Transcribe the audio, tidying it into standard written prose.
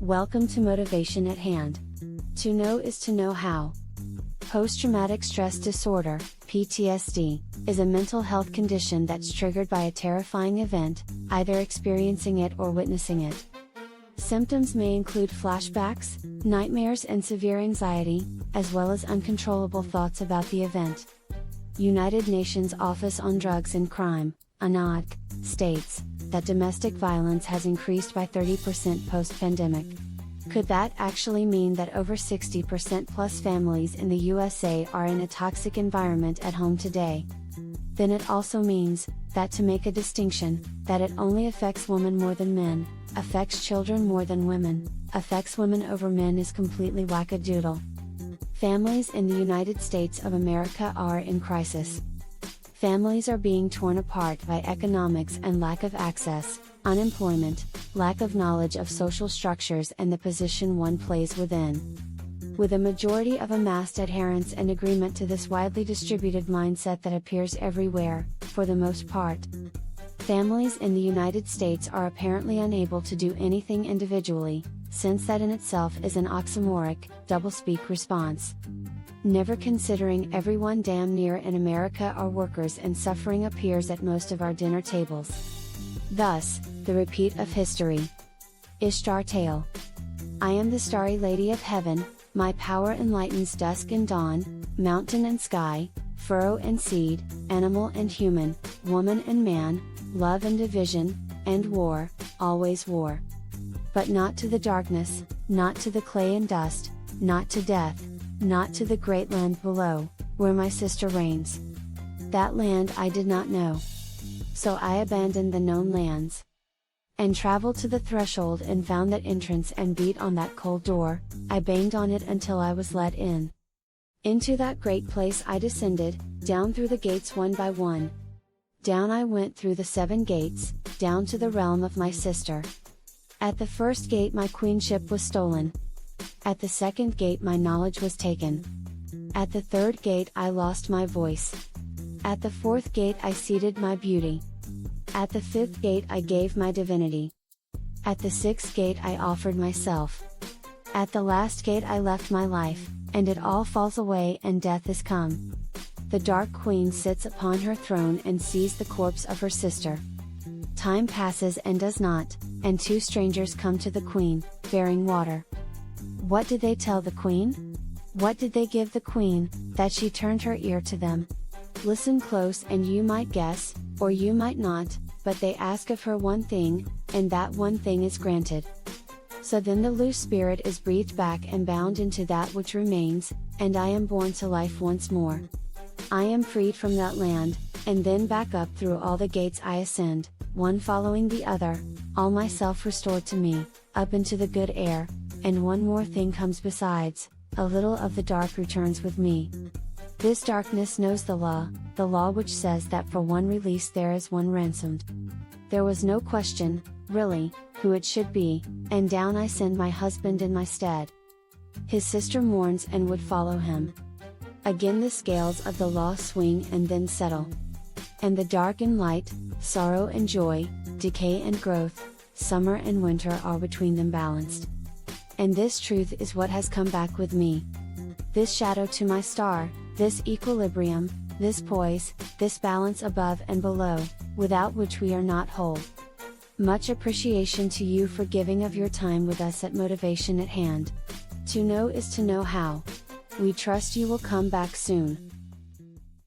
Welcome to Motivation at Hand. To know is to know how. Post-traumatic stress disorder, PTSD, is a mental health condition that's triggered by a terrifying event, either experiencing it or witnessing it. Symptoms may include flashbacks, nightmares and severe anxiety, as well as uncontrollable thoughts about the event. United Nations Office on Drugs and Crime, UNODC, states that domestic violence has increased by 30% post-pandemic. Could that actually mean that over 60% plus families in the USA are in a toxic environment at home today? Then it also means that to make a distinction, that it only affects women more than men, affects children more than women, affects women over men is completely wackadoodle. Families in the United States of America are in crisis. Families are being torn apart by economics and lack of access, unemployment, lack of knowledge of social structures and the position one plays within. With a majority of amassed adherence and agreement to this widely distributed mindset that appears everywhere, for the most part. Families in the United States are apparently unable to do anything individually, since that in itself is an oxymoric, doublespeak response. Never considering everyone damn near in America are workers and suffering appears at most of our dinner tables. Thus, the repeat of history. ISHTAR tale. I am the starry lady of heaven, my power enlightens dusk and dawn, mountain and sky, furrow and seed, animal and human, woman and man, love and division, and war, always war. But not to the darkness, not to the clay and dust, not to death, not to the great land below, where my sister reigns. That land I did not know. So I abandoned the known lands. And traveled to the threshold and found that entrance and beat on that cold door, I banged on it until I was let in. Into that great place I descended, down through the gates one by one. Down I went through the 7 gates, down to the realm of my sister. At the first gate my queenship was stolen. At the second gate my knowledge was taken. At the third gate I lost my voice. At the fourth gate I ceded my beauty. At the fifth gate I gave my divinity. At the sixth gate I offered myself. At the last gate I left my life, and it all falls away and death is come. The Dark Queen sits upon her throne and sees the corpse of her sister. Time passes and does not, and 2 strangers come to the Queen, bearing water. What did they tell the Queen? What did they give the Queen, that she turned her ear to them? Listen close and you might guess, or you might not, but they ask of her one thing, and that one thing is granted. So then the loose spirit is breathed back and bound into that which remains, and I am born to life once more. I am freed from that land, and then back up through all the gates I ascend, one following the other, all myself restored to me, up into the good air, and one more thing comes besides, a little of the dark returns with me. This darkness knows the law which says that for one release there is one ransomed. There was no question, really, who it should be, and down I send my husband in my stead. His sister mourns and would follow him. Again the scales of the law swing and then settle. And the dark and light, sorrow and joy, decay and growth, summer and winter are between them balanced. And this truth is what has come back with me. This shadow to my star, this equilibrium, this poise, this balance above and below, without which we are not whole. Much appreciation to you for giving of your time with us at Motivation at Hand. To know is to know how. We trust you will come back soon.